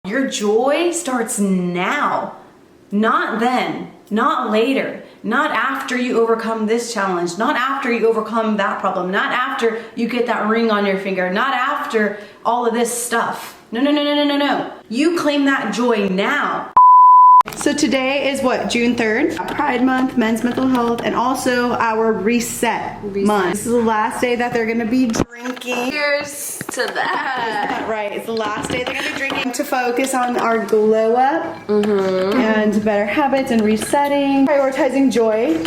Your joy starts now, not then, not later, not after you overcome this challenge, not after you overcome that problem, not after you get that ring on your finger, not after all of this stuff. No, no, no, no, no, no, no. You claim that joy now. So today is what, June 3rd? Pride Month, Men's Mental Health, and also our reset month. This is the last day that they're gonna be drinking. Cheers to that. Right, it's the last day they're gonna be drinking to focus on our glow up and better habits and resetting, prioritizing joy.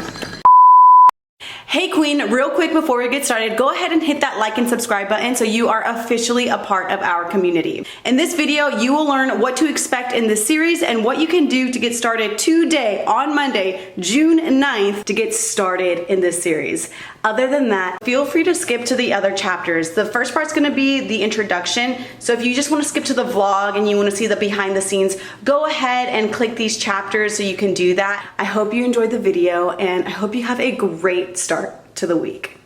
Hey Queen, real quick before we get started, go ahead and hit that like and subscribe button so you are officially a part of our community. In this video, you will learn what to expect in this series and what you can do to get started today on Monday, June 9th, to get started in this series. Other than that, feel free to skip to the other chapters. The first part's gonna be the introduction. So if you just wanna skip to the vlog and you wanna see the behind the scenes, go ahead and click these chapters so you can do that. I hope you enjoyed the video and I hope you have a great start to the week.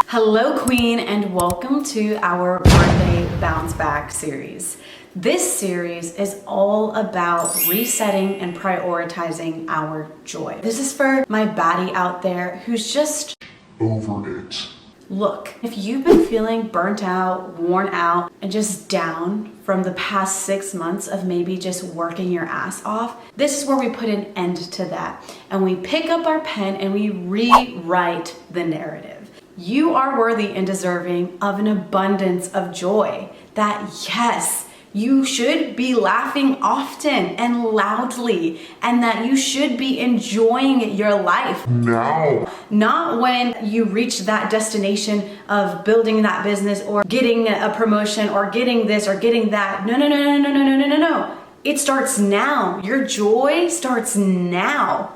Hello Queen, and welcome to our birthday bounce back series. This series is all about resetting and prioritizing our joy. This is for my baddie out there who's just over it. Look, if you've been feeling burnt out, worn out, and just down from the past 6 months of maybe just working your ass off, this is where we put an end to that. And we pick up our pen and we rewrite the narrative. You are worthy and deserving of an abundance of joy. That yes, you should be laughing often and loudly, and that you should be enjoying your life Now. Not when you reach that destination of building that business or getting a promotion or getting this or getting that. No, no, no, no, no, no, no, no, no, no. It starts now. Your joy starts now,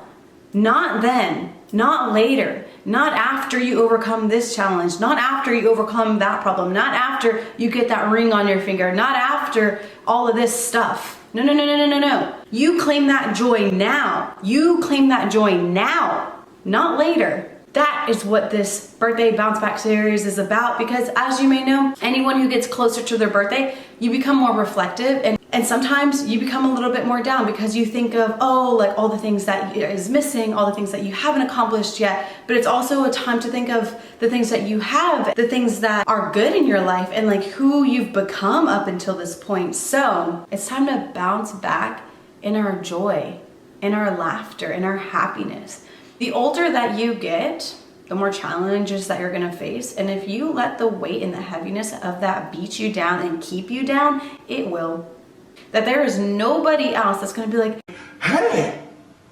not then, not later, not after you overcome this challenge, not after you overcome that problem, not after you get that ring on your finger, not after all of this stuff. No, no, no, no, no, no, no. You claim that joy now. You claim that joy now, not later. That is what this birthday bounce back series is about, because as you may know, anyone who gets closer to their birthday, you become more reflective, and sometimes you become a little bit more down because you think of, oh, like all the things that is missing, all the things that you haven't accomplished yet. But it's also a time to think of the things that you have, the things that are good in your life, and like who you've become up until this point. So it's time to bounce back in our joy, in our laughter, in our happiness. The older that you get, the more challenges that you're gonna face. And if you let the weight and the heaviness of that beat you down and keep you down, it will. That there is nobody else that's gonna be like, Hey,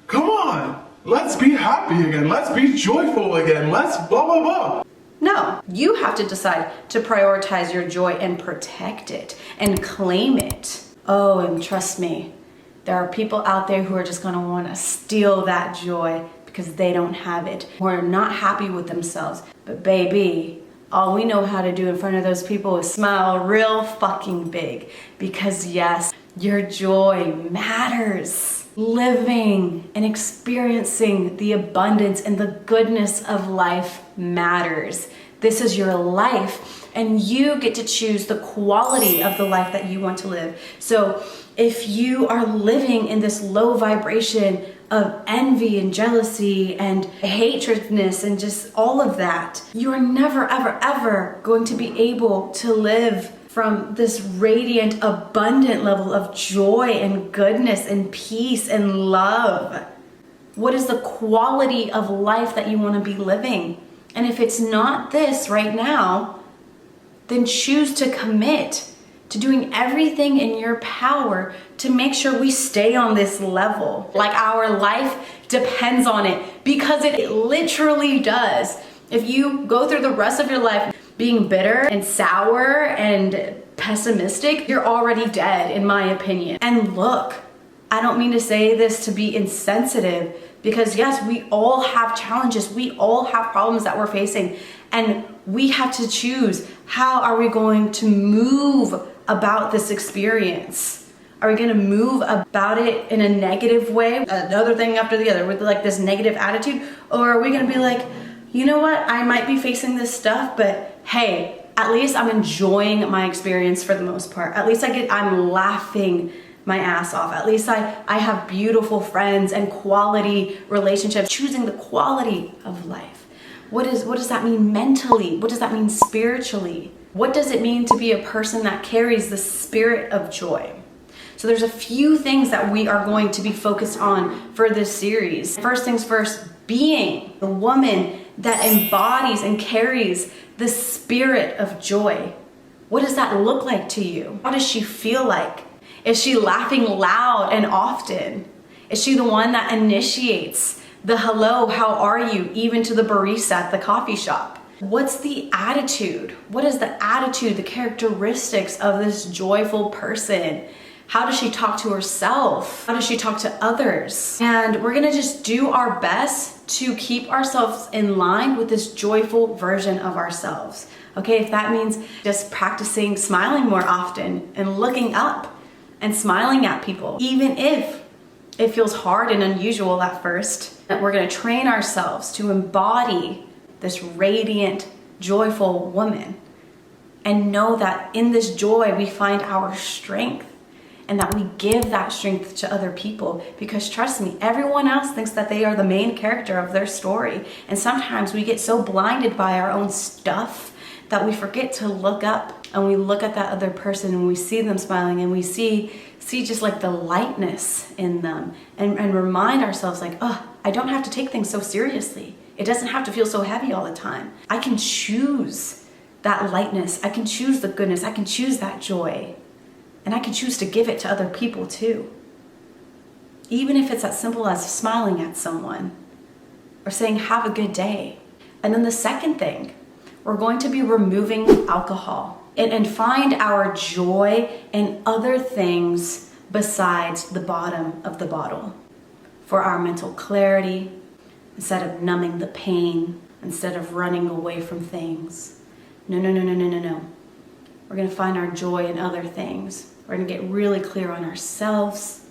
come on. Let's be happy again. Let's be joyful again. Let's blah, blah, blah. no, you have to decide to prioritize your joy and protect it and claim it. Oh, and trust me, there are people out there who are just gonna wanna steal that joy because they don't have it, who are not happy with themselves. But baby, all we know how to do in front of those people is smile real fucking big, because yes, your joy matters. Living and experiencing the abundance and the goodness of life matters. This is your life, and you get to choose the quality of the life that you want to live. So if you are living in this low vibration of envy and jealousy and hatredness and just all of that, you are never, ever, ever going to be able to live from this radiant, abundant level of joy and goodness and peace and love. What is the quality of life that you want to be living? And if it's not this right now, then choose to commit to doing everything in your power to make sure we stay on this level. Like our life depends on it, because it literally does. If you go through the rest of your life being bitter and sour and pessimistic, you're already dead, in my opinion. And look, I don't mean to say this to be insensitive, because yes, we all have challenges. We all have problems that we're facing, and we have to choose, how are we going to move about this experience? Are we gonna move about it in a negative way, another thing after the other, with like this negative attitude? Or are we gonna be like, you know what, I might be facing this stuff, but hey, At least I'm enjoying my experience for the most part. At least I'm laughing my ass off. At least I have beautiful friends and quality relationships. Choosing the quality of life. What does that mean mentally? What does that mean spiritually? What does it mean to be a person that carries the spirit of joy? So there's a few things that we are going to be focused on for this series. First things first, being the woman that embodies and carries the spirit of joy. What does that look like to you? How does she feel like? Is she laughing loud and often? Is she the one that initiates the hello, how are you, even to the barista at the coffee shop? What's the attitude? What is the attitude, the characteristics of this joyful person? How does she talk to herself? How does she talk to others? And we're gonna just do our best to keep ourselves in line with this joyful version of ourselves. Okay, if that means just practicing smiling more often and looking up and smiling at people, even if it feels hard and unusual at first, that we're gonna train ourselves to embody this radiant, joyful woman and know that in this joy we find our strength and that we give that strength to other people, because trust me, everyone else thinks that they are the main character of their story. And sometimes we get so blinded by our own stuff that we forget to look up and we look at that other person and we see them smiling and we see just like the lightness in them and remind ourselves like, oh, I don't have to take things so seriously. It doesn't have to feel so heavy all the time. I can choose that lightness. I can choose the goodness. I can choose that joy. And I can choose to give it to other people too. Even if it's as simple as smiling at someone or saying, have a good day. And then the second thing, we're going to be removing alcohol and find our joy in other things besides the bottom of the bottle. For our mental clarity, instead of numbing the pain, instead of running away from things. No. We're gonna find our joy in other things. We're gonna get really clear on ourselves,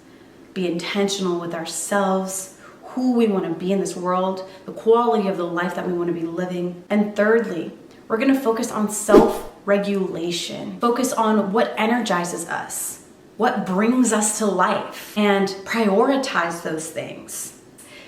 be intentional with ourselves, who we wanna be in this world, the quality of the life that we wanna be living. And thirdly, we're gonna focus on self-regulation. Focus on what energizes us, what brings us to life, and prioritize those things.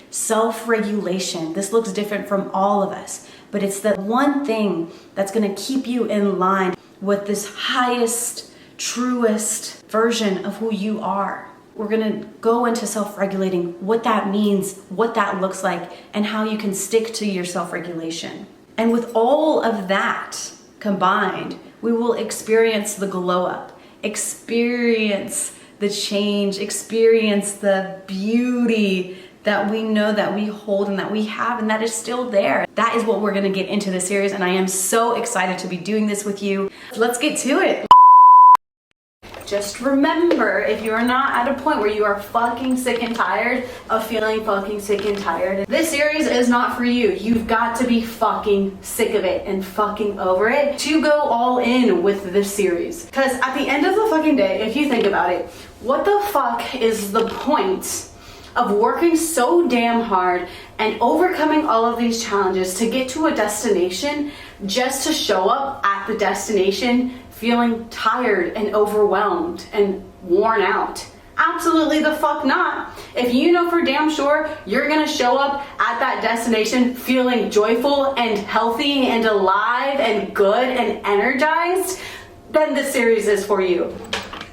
Self-regulation, this looks different from all of us, but it's the one thing that's gonna keep you in line with this highest, truest version of who you are. We're gonna go into self-regulating, what that means, what that looks like, and how you can stick to your self-regulation. And with all of that combined, we will experience the glow up, experience the change, experience the beauty that we know that we hold and that we have and that is still there. That is what we're gonna get into this series, and I am so excited to be doing this with you. Let's get to it. Just remember, if you are not at a point where you are fucking sick and tired of feeling fucking sick and tired, this series is not for you. You've got to be fucking sick of it and fucking over it to go all in with this series. Because at the end of the fucking day, if you think about it, what the fuck is the point of working so damn hard and overcoming all of these challenges to get to a destination just to show up at the destination feeling tired and overwhelmed and worn out? Absolutely the fuck not. If you know for damn sure you're gonna show up at that destination feeling joyful and healthy and alive and good and energized, then this series is for you.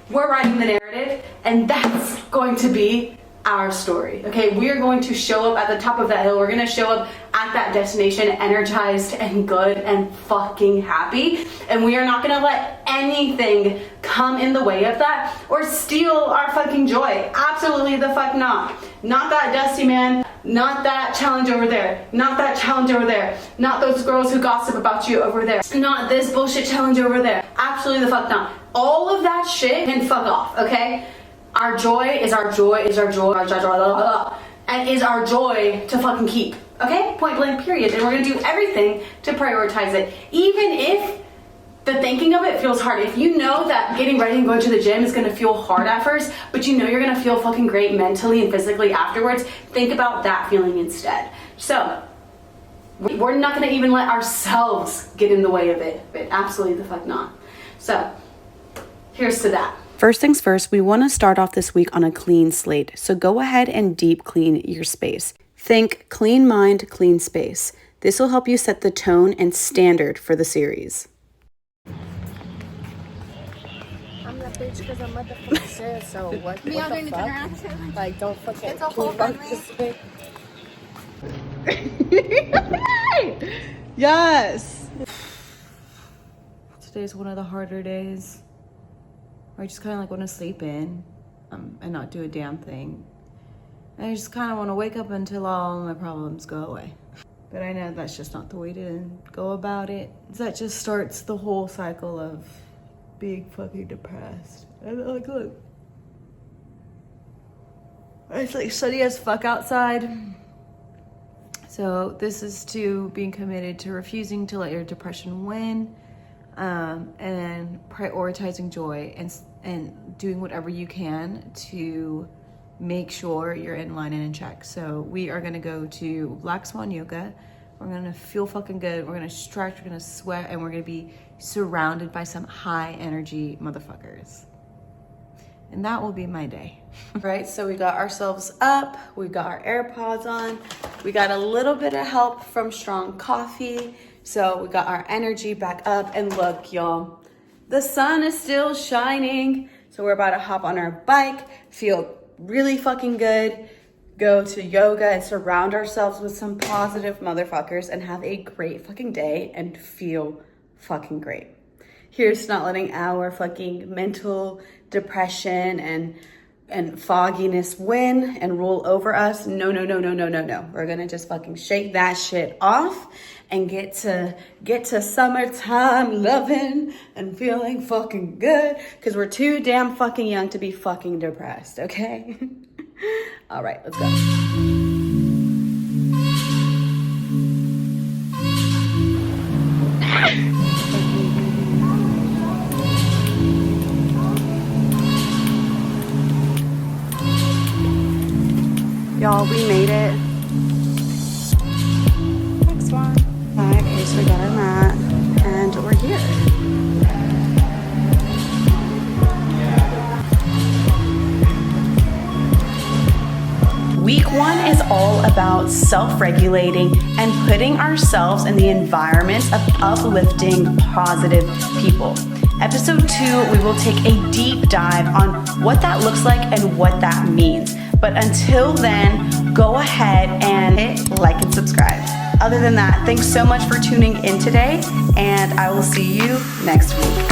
We're writing the narrative, and that's going to be our story. Okay, we are going to show up at the top of that hill. We're gonna show up at that destination energized and good and fucking happy, and we are not gonna let anything come in the way of that or steal our fucking joy. Absolutely the fuck not. Not that dusty man, not that challenge over there, not that challenge over there, not those girls who gossip about you over there, not this bullshit challenge over there. Absolutely the fuck not. All of that shit can fuck off, okay? Our joy is our joy, is our joy, and is our joy to fucking keep. Okay? Point blank period. And we're gonna do everything to prioritize it. Even if the thinking of it feels hard. If you know that getting ready and going to the gym is gonna feel hard at first, but you know you're gonna feel fucking great mentally and physically afterwards, think about that feeling instead. So, We're not gonna even let ourselves get in the way of it. But absolutely the fuck not. So, here's to that. First things first, we want to start off this week on a clean slate. So go ahead and deep clean your space. Think clean mind, clean space. This will help you set the tone and standard for the series. I'm that bitch because I'm motherfucking sad, so what the fuck? Like, don't fucking it's a whole family. Yes. Today's one of the harder days. I just kind of like want to sleep in and not do a damn thing. I just kind of want to wake up until all my problems go away. But I know that's just not the way to go about it. That just starts the whole cycle of being fucking depressed. And like, look. It's like sunny as fuck outside. So this is to being committed to refusing to let your depression win, and prioritizing joy and doing whatever you can to make sure you're in line and in check. So we are gonna go to Black Swan Yoga. We're gonna feel fucking good. We're gonna stretch, we're gonna sweat, and we're gonna be surrounded by some high energy motherfuckers. And that will be my day. Right, so we got ourselves up, we got our AirPods on, we got a little bit of help from strong coffee, so we got our energy back up, and look, y'all, the sun is still shining, so we're about to hop on our bike, feel really fucking good, go to yoga and surround ourselves with some positive motherfuckers and have a great fucking day and feel fucking great. Here's not letting our fucking mental depression and fogginess win and rule over us. No. We're gonna just fucking shake that shit off and get to summertime loving and feeling fucking good, because we're too damn fucking young to be fucking depressed, okay? All right, let's go. Y'all, we made it. Next one. Alright, okay, so we got our mat, and we're here. Week 1 is all about self-regulating and putting ourselves in the environment of uplifting, positive people. Episode 2, we will take a deep dive on what that looks like and what that means. But until then, go ahead and hit like and subscribe. Other than that, thanks so much for tuning in today, and I will see you next week.